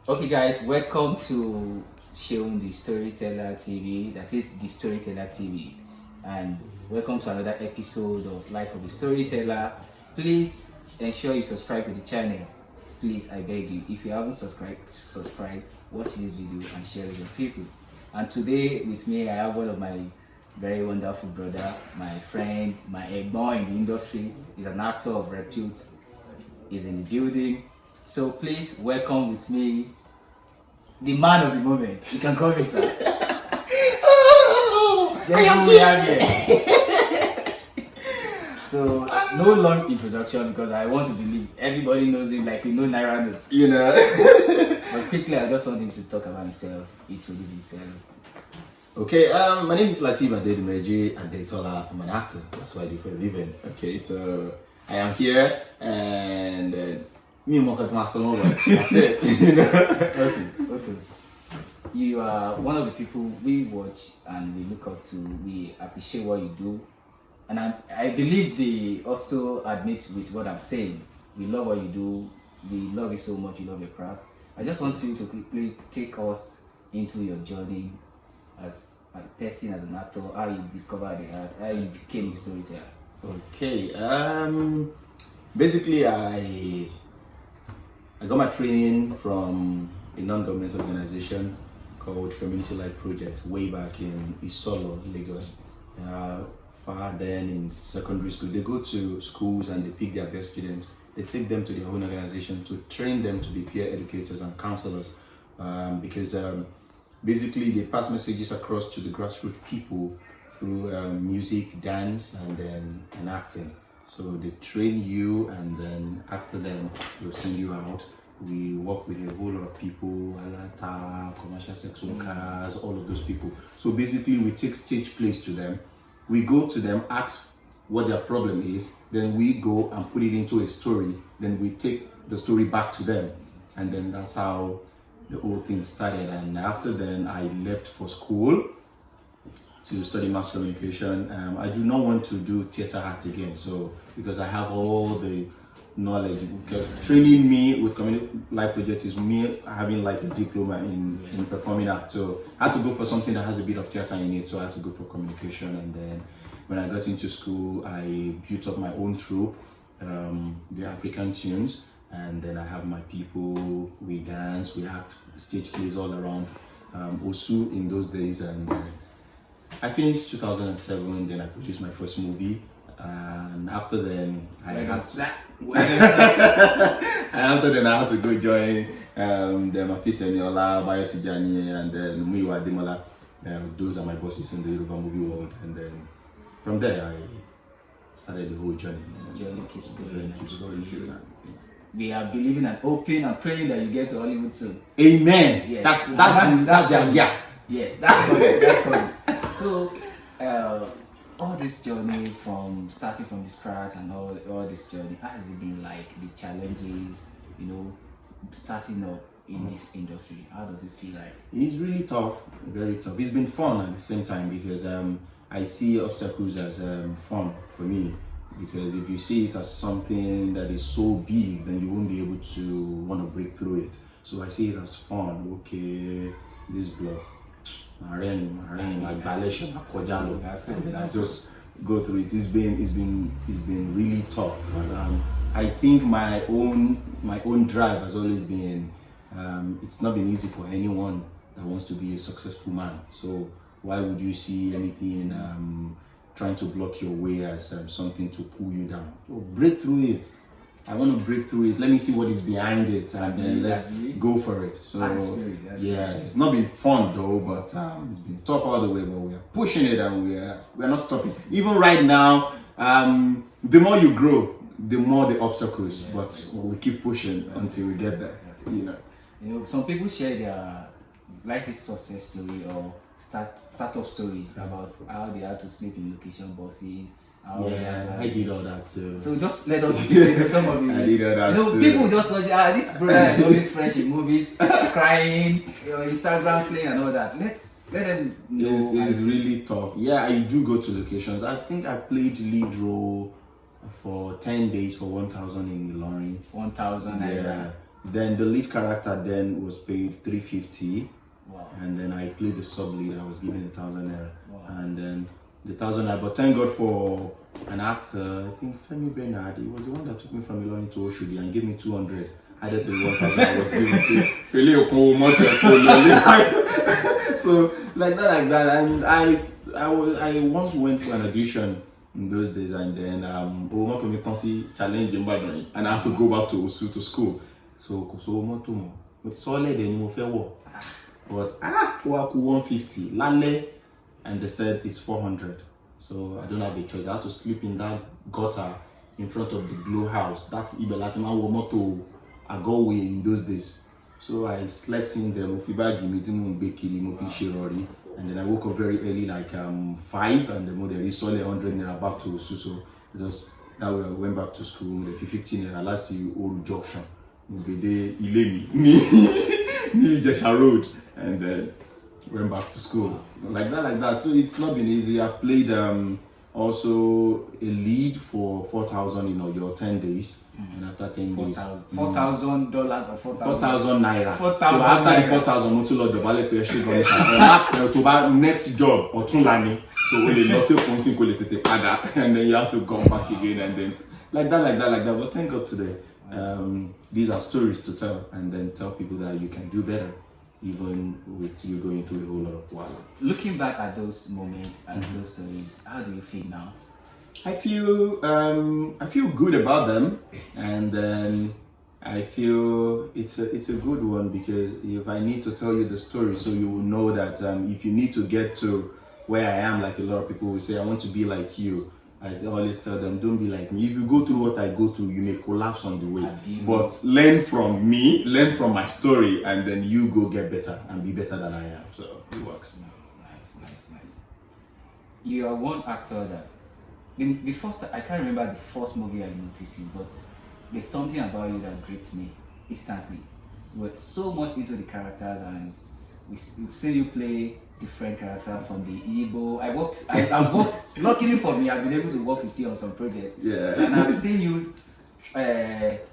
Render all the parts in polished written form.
Okay, guys, welcome to showing the Storyteller TV. That is the Storyteller TV, and welcome to another episode of Life of the Storyteller. Please ensure you subscribe to the channel. Please, I beg you. If you haven't subscribe, watch this video and share it with people. And today with me, I have one of my very wonderful brother, my friend, my boy in the industry. He's an actor of repute. He's in the building. So please welcome with me the man of the moment. You can call me sir. I am here. So no long introduction because I want to believe everybody knows him like we know Naira notes. You know. But quickly, I just want him to talk about himself, introduce himself. Okay, my name is Lateef Adedimeji Adetola. I'm an actor. That's what I do for a living. Okay, so I am here and me and that's it. You know? Okay. You are one of the people we watch and we look up to. We appreciate what you do, and I believe they also admit with what I'm saying. We love what you do. We love you so much. You love your craft. I just want you to quickly take us into your journey as a person, as an actor, how you discovered the art, how you became a storyteller. Okay, basically I got my training from a non-government organization called Community Life Project way back in Isolo, Lagos. Far then in secondary school, they go to schools and they pick their best students. They take them to their own organization to train them to be peer educators and counselors, because basically they pass messages across to the grassroots people through music, dance, and then acting. So they train you, and then after then they'll send you out. We work with a whole lot of people, commercial sex workers, all of those people. So basically we take stage plays to them. We go to them, ask what their problem is, then we go and put it into a story, then we take the story back to them, and then that's how the whole thing started. And after then I left for school to study mass communication. I do not want to do theater art again, so because I have all the knowledge, because training me with Community Life Project is me having like a diploma in performing art. So I had to go for something that has a bit of theater in it, so I had to go for communication. And then when I got into school, I built up my own troupe, the African tunes, and then I have my people, we dance, we act stage plays all around Osu in those days. And I finished 2007, then I produced my first movie. And after then, I had to go join the Mafisa Niola, Bayo Tijani, and then Muiwa Demola. Those are my bosses in the Yoruba movie world. And then from there, I started the whole journey. Journey keeps going. Till now. We are believing and hoping and praying that you get to Hollywood soon. Amen. Yes. That's the idea. Yes, that's coming. So, all this journey from starting from the scratch and all this journey, how has it been like? The challenges, starting up in this industry. How does it feel like? It's really tough, very tough. It's been fun at the same time because I see obstacles as fun for me. Because if you see it as something that is so big, then you won't be able to want to break through it. So I see it as fun. Okay, this block, my balation, and then I just go through it. It's been really tough. But I think my own drive has always been. It's not been easy for anyone that wants to be a successful man. So why would you see anything trying to block your way as something to pull you down? So break through it. I want to break through it. Let me see what is behind it, and then let's go for it. So it's not been fun though, but it's been tough all the way. But we are pushing it, and we are not stopping. Even right now, the more you grow, the more the obstacles. But we keep pushing until we get there. Some people share their success story or startup stories about how they had to sleep in location buses. I did all that too. So just let us see some of it. I did all that too. People just watch, this brother is always fresh in movies, crying, Instagram slaying and all that. Let them know. It's really tough. Yeah, I do go to locations. I think I played lead role for 10 days for 1,000 in Ilorin. 1,000 naira. Then the lead character then was paid 350. Wow. And then I played the sub lead. I was given 1,000 naira. Wow. And then the 1,000 naira. But thank God for an actor. I think Femi Bernard. He was the one that took me from Ilorin to Oshodi and gave me 200. Added to the 1,000 I was given. So like that. And I once went for an audition in those days, and then challenge in Badon, and I had to go back to Osu to school. So but solid but 150 lale, and they said it's 400. So I don't have a choice. I had to sleep in that gutter in front of the glow house. That's Ibelatima Womoto Agowe in those days. So I slept in the Mufibagi meeting Bekiri Mufi Shirori, and then I woke up very early, like 5, and the mother is solid 100 naira back to Suso. Just that way I went back to school with the 15 naira Lati Oru Junction. Ilemi ni Jesha Road, and then went back to school like that. So it's not been easy. I played also a lead for 4,000 in your 10 days, and after 10 days, $4,000 or 4,000 naira. 4,000 so after the naira. 4,000, Mutu Lord the Valley Payashik to buy next job or Tunlani. So when they lost it, and then you have to come back again, and then like that. But thank God today. These are stories to tell, and then tell people that you can do better, even with you going through a whole lot of wahala. Looking back at those moments and those stories, how do you feel now? I feel good about them, and then I feel it's a good one, because if I need to tell you the story, so you will know that if you need to get to where I am, like a lot of people will say, I want to be like you. I always tell them, don't be like me. If you go through what I go through, you may collapse on the way. But learn from me, learn from my story, and then you go get better and be better than I am. So it works. Nice. You are one actor that the first, I can't remember the first movie I noticed you, but there's something about you that gripped me instantly. You were so much into the characters, and we've seen you play different characters from the Igbo. I've worked, luckily for me, I've been able to work with you on some projects. Yeah. And I've seen you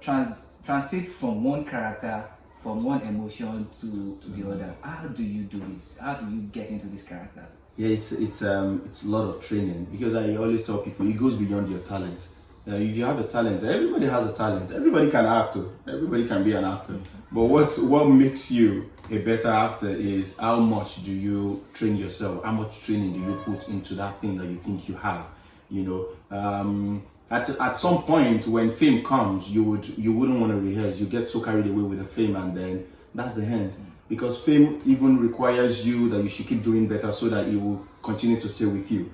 transit from one character, from one emotion to the other. How do you do this? How do you get into these characters? Yeah, it's a lot of training, because I always tell people it goes beyond your talent. If you have a talent, everybody has a talent. Everybody can act. Everybody can be an actor. But what makes you a better actor is how much do you train yourself? How much training do you put into that thing that you think you have? You know, at some point when fame comes, you wouldn't want to rehearse. You get so carried away with the fame, and then that's the end. Because fame even requires you that you should keep doing better, so that it will continue to stay with you.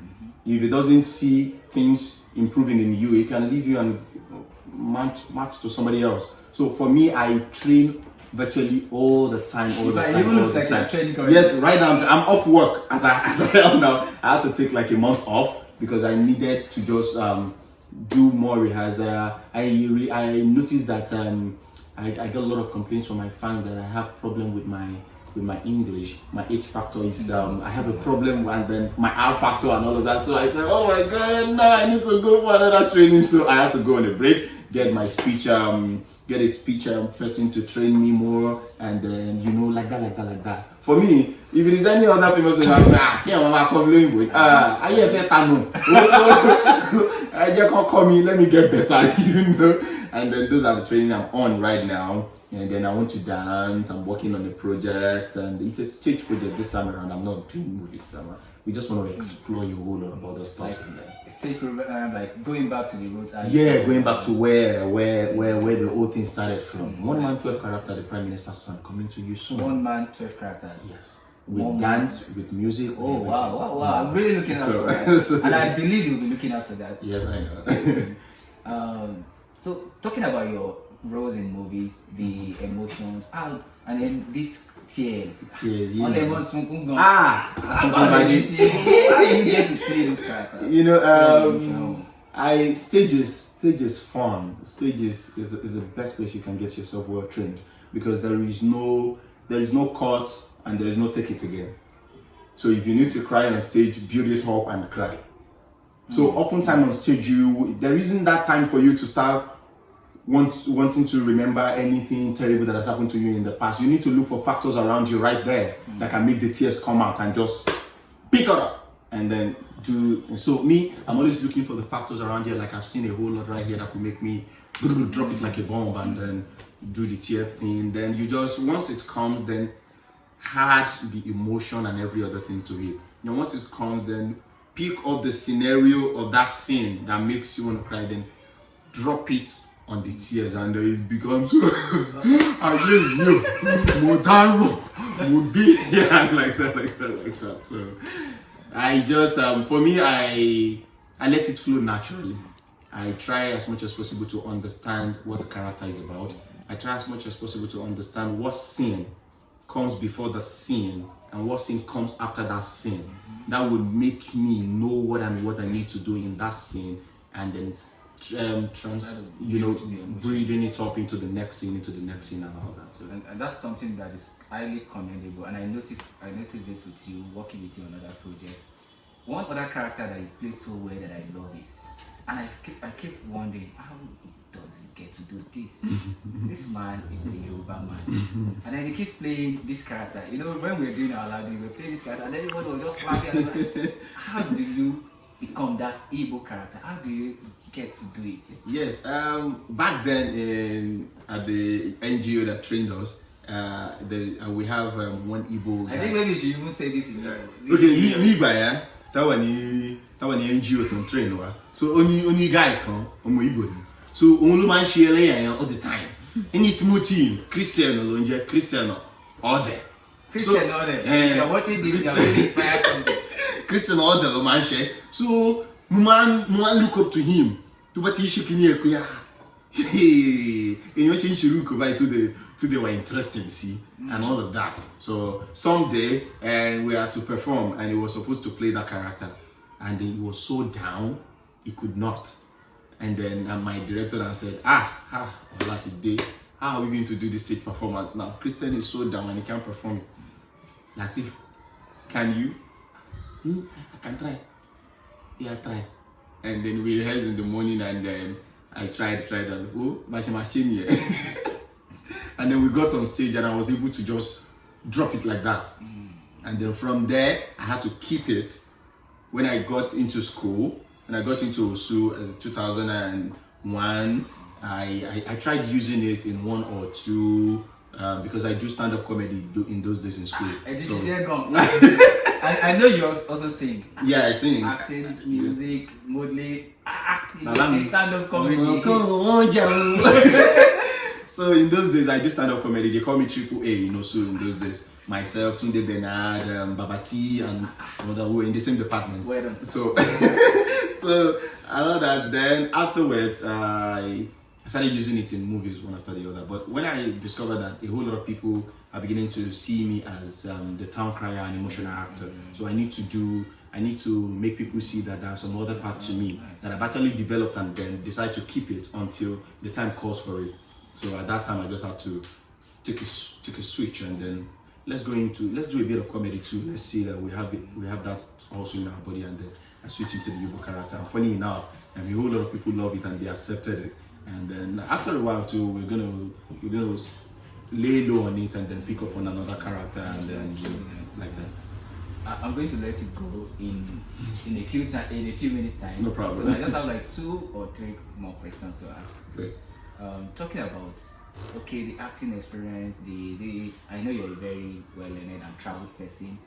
If it doesn't see things improving in you, it can leave you and match to somebody else. So for me, I train virtually all the time. Yes, right now I'm off work as I am now. I had to take like a month off because I needed to just do more rehearsal. I noticed that I get a lot of complaints from my fans that I have problem with my English. My H factor is I have a problem, and then my R factor and all of that. So I said, oh my god, no, I need to go for another training. So I had to go on a break, get my speech get a speech person to train me more, and then like that. For me, if it is any other famous person, I just can't call me, let me get better, And then those are the training I'm on right now. And then I want to dance. I'm working on a project, and it's a stage project this time around. I'm not doing movies. We just want to explore a whole lot of other stuff. Like stage, like going back to the roots. Yeah, going back to where the whole thing started from. 1 man, 12 character, the Prime Minister's son, coming to you soon. 1 man, 12 characters. Yes. With dance, with music. Oh wow! I'm really looking out for that, and I believe you'll be looking out for that. Yes, I know. So talking about your roles in movies, the emotions, and then these tears. Yeah. How do you get to play those characters? Stage is fun. Stage is the best place you can get yourself well trained, because there is no cut and there is no take it again. So if you need to cry on stage, build it up and cry. So oftentimes on stage, there isn't that time for you to start wanting to remember anything terrible that has happened to you in the past, you need to look for factors around you right there that can make the tears come out and just pick it up and then do. So me, I'm always looking for the factors around here. Like I've seen a whole lot right here that could make me drop it like a bomb and then do the tear thing. Then you just, once it comes, then add the emotion and every other thing to it. Once it comes, then pick up the scenario of that scene that makes you want to cry, then drop it on the tears, and it becomes like that. So I just for me, I let it flow naturally. I try as much as possible to understand what the character is about. I try as much as possible to understand what scene comes before the scene and what scene comes after that scene. That would make me know what I need to do in that scene, and then breathing it up into the next scene, and all that. So, and that's something that is highly commendable. And I noticed it with you, working with you on other projects. One other character that you played so well that I love is, and I keep wondering, how does he get to do this? This man is a Yoruba man, and then he keeps playing this character. You know, when we were doing our Aladdin, we were playing this character, and everybody was just laughing. Like, how do you become that EpO character? How do you get to do it? Yes, back then at the NGO that trained us, we have one EpO guy. I think maybe you should even say this in okay, that one NGO to train wa. So only guy come Igbo. So only man share all the time. Any smooth team, Cristiano order. Christian order. You're watching this, you're really inspired something. Christian order man share. So man look up to him. To what he should in your change to they were interesting, see, and all of that. So someday we had to perform, and he was supposed to play that character, and then he was so down he could not. And then my director then said, today, how are we going to do this stage performance now? Christian is so down and he can't perform it. Lateef, can you? I can try. Yeah, try. And then we rehearsed in the morning, and then I tried and machine here. And then we got on stage, and I was able to just drop it like that. And then from there, I had to keep it. When I got into school, when I got into OSU as 2001, I tried using it in one or two because I do stand-up comedy in those days in school. I know you also sing. Yeah, I sing. Acting, music, modeling, stand-up comedy. So in those days, I do stand-up comedy. They call me Triple A, so in those days. Myself, Tunde Bernard, Babati, and another who were in the same department. So I know that. Then afterwards, I started using it in movies one after the other. But when I discovered that a whole lot of people are beginning to see me as the town crier and emotional actor, so I need to make people see that there's some other part to me that I've actually developed, and then decide to keep it until the time calls for it. So at that time, I just had to take a switch, and then let's do a bit of comedy too. Let's see that we have that also in our body, and then I switch into the EpO character. And funny enough, a whole lot of people love it and they accepted it. And then after a while too, we're gonna lay low on it and then pick up on another character, and then like that. I'm going to let it go in a few minutes time. No problem. So I just have like 2 or 3 more questions to ask. Great. Talking about the acting experience, I know you're a very well-learned and traveled person.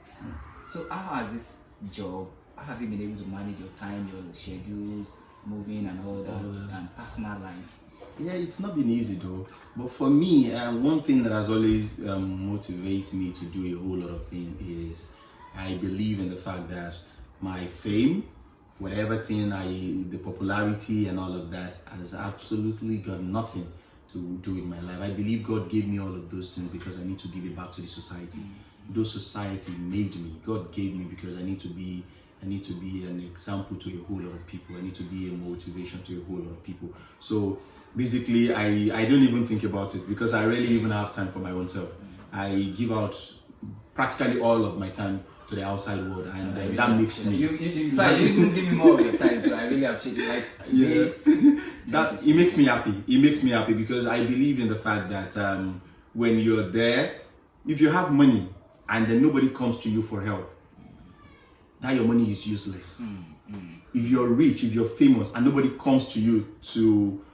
So how has this job, how have you been able to manage your time, your schedules, moving and all that, and personal life? Yeah, it's not been easy though. But for me, one thing that has always motivated me to do a whole lot of things is I believe in the fact that my fame, whatever thing the popularity and all of that, has absolutely got nothing to do with my life. I believe God gave me all of those things because I need to give it back to the society. Those society made me. God gave me because I need to be an example to a whole lot of people. I need to be a motivation to a whole lot of people. So basically, I don't even think about it because I rarely even have time for my own self. I give out practically all of my time to the outside world, and really that makes me. You give me more of your time, so I really appreciate it. Like today, That it makes me happy. It makes me happy because I believe in the fact that when you're there, if you have money and then nobody comes to you for help, that your money is useless. If you're rich, if you're famous, and nobody comes to you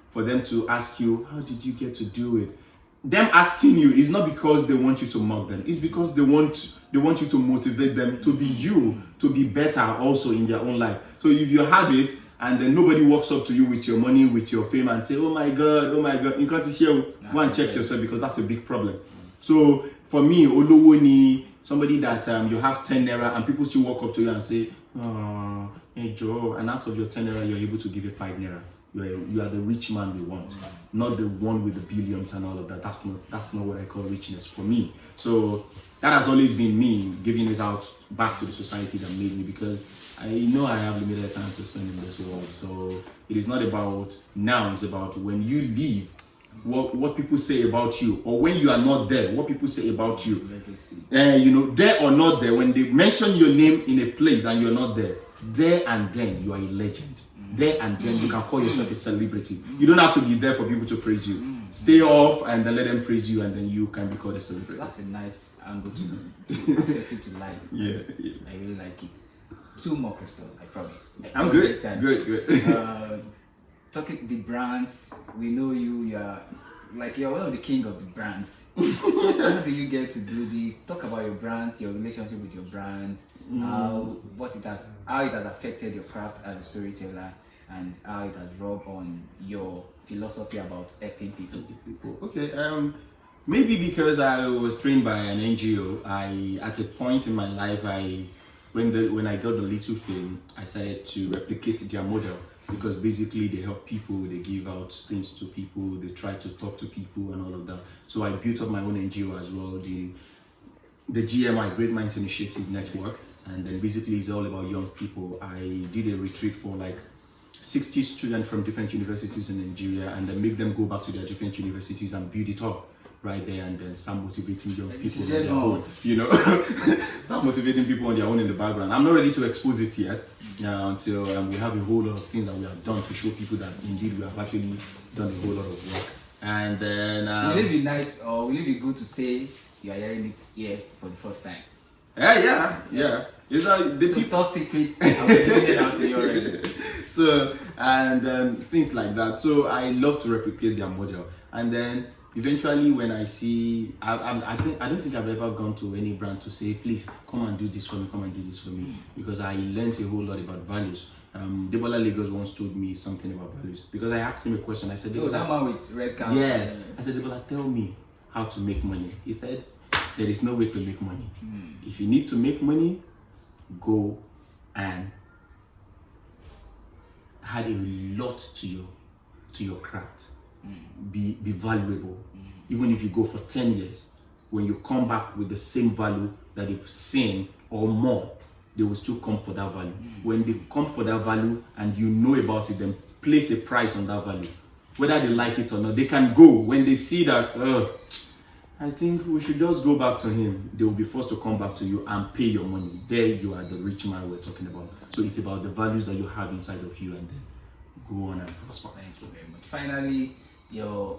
for them to ask you, how did you get to do it? Them asking you is not because they want you to mock them. It's because they want you to motivate them to be you, to be better also in their own life. So if you have it and then nobody walks up to you with your money, with your fame and say, oh my God, you can't share, go and check yourself, because that's a big problem. So for me, Olowoni, somebody that you have 10 naira and people still walk up to you and say, oh, hey Joe, and out of your 10 naira, you're able to give it 5 naira. You are the rich man we want, not the one with the billions and all of that. That's not what I call richness for me. So that has always been me giving it out back to the society that made me, because I know I have limited time to spend in this world. So it is not about now, it's about when you leave, what people say about you, or when you are not there, what people say about you. There or not there, when they mention your name in a place and you're not there, there and then you are a legend. There and then you can call yourself a celebrity. You don't have to be there for people to praise you. Stay off and then let them praise you, and then you can be called a celebrity. That's a nice angle to get it to life. Yeah. I really like it. 2 more questions, I promise. I'm good. Good. Talking the brands, we know you're one of the king of the brands. How do you get to do this? Talk about your brands, your relationship with your brands, how it has affected your craft as a storyteller, and how it has rubbed on your philosophy about helping people. Okay. Maybe because I was trained by an NGO, at a point in my life, when I got the little fame, I started to replicate their model. Because basically they help people, they give out things to people, they try to talk to people and all of that. So I built up my own NGO as well, the GMI, Great Minds Initiative Network. And then basically it's all about young people. I did a retreat for like 60 students from different universities in Nigeria, and then make them go back to their different universities and build it up right there, and then start motivating young people on their own, start motivating people on their own in the background. I'm not ready to expose it yet until we have a whole lot of things that we have done to show people that indeed we have actually done a whole lot of work. And then will it be nice, or will it be good to say you are hearing it here for the first time? Yeah. It's a top secret. I'm giving it out to you already. So, and things like that. So I love to replicate their model. And then eventually when I see, I don't think I've ever gone to any brand to say, please come and do this for me, because I learned a whole lot about values. Debola Lagos once told me something about values, because I asked him a question. I said, that man with red cap. Yes. I said, Debola, tell me how to make money. He said, there is no way to make money. If you need to make money, go and add a lot to your craft. Be valuable. Even if you go for 10 years, when you come back with the same value that they've seen or more, they will still come for that value. When they come for that value and you know about it, then place a price on that value. Whether they like it or not, they can go. When they see that, I think we should just go back to him, they will be forced to come back to you and pay your money. There you are, the rich man we're talking about. So it's about the values that you have inside of you, and then go on and prosper. Thank you very much. Finally,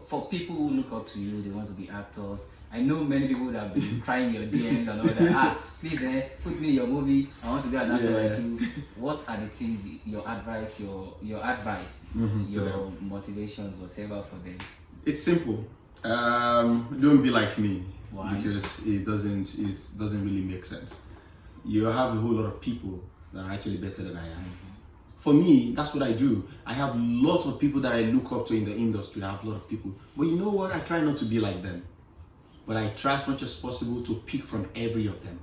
for people who look up to you, they want to be actors. I know many people that have been crying your DMs and all that. Please, put me in your movie. I want to be an actor like you. What are the things, your advice, your motivations, whatever for them? It's simple. Don't be like me. Why? Because it doesn't really make sense. You have a whole lot of people that are actually better than I am. For me, that's what I do. I have lots of people that I look up to in the industry. I have a lot of people. But you know what? I try not to be like them. But I try as much as possible to pick from every of them.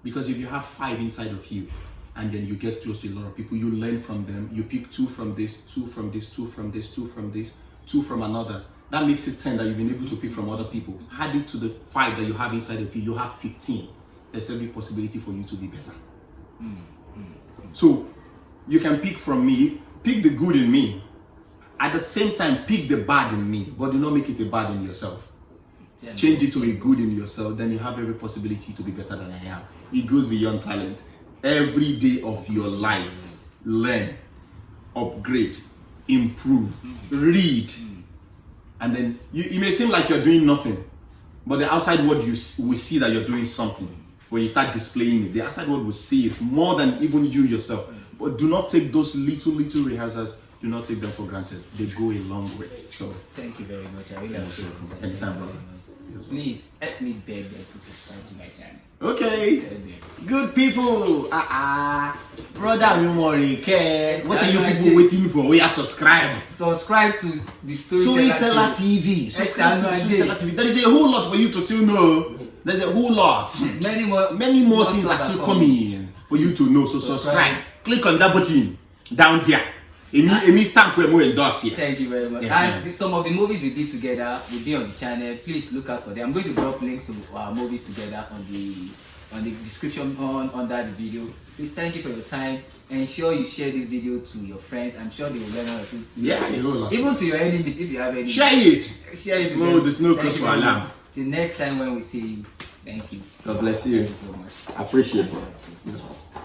Because if you have 5 inside of you, and then you get close to a lot of people, you learn from them. You pick 2 from this, 2 from this, 2 from this, 2 from this, 2 from another. That makes it 10 that you've been able to pick from other people. Add it to the 5 that you have inside of you, you have 15. There's every possibility for you to be better. So you can pick from me, pick the good in me. At the same time, pick the bad in me, but do not make it a bad in yourself. change it to a good in yourself, then you have every possibility to be better than I am. It goes beyond talent. Every day of your life, learn, upgrade, improve, read, and then you may seem like you're doing nothing, but the outside world will see that you're doing something. When you start displaying it, the outside world will see it more than even you yourself. But do not take those little rehearsals. Do not take them for granted. They go a long way. So thank you very much. I really appreciate it. Anytime, brother. Please help me beg them to subscribe to my channel. Okay. Good people. Brother, no worry. What are you people waiting for? We are subscribe. Subscribe to the Storyteller TV. Subscribe to Storyteller TV. There is a whole lot for you to still know. There's a whole lot. Many more things are still coming in for you to know. So subscribe. Click on that button down there. Emi stamp where we endorse here. Thank you very much. Yeah. And some of the movies we did together will be on the channel. Please look out for them. I'm going to drop links to our movies together on the description under the video. Please thank you for your time. Ensure you share this video to your friends. I'm sure they will learn how to. Yeah, they will. Even to your enemies if you have any. Share it. Share it. There's no cause for alarm. Till next time when we see you. Thank you. God bless you. Thank you so much. I appreciate it.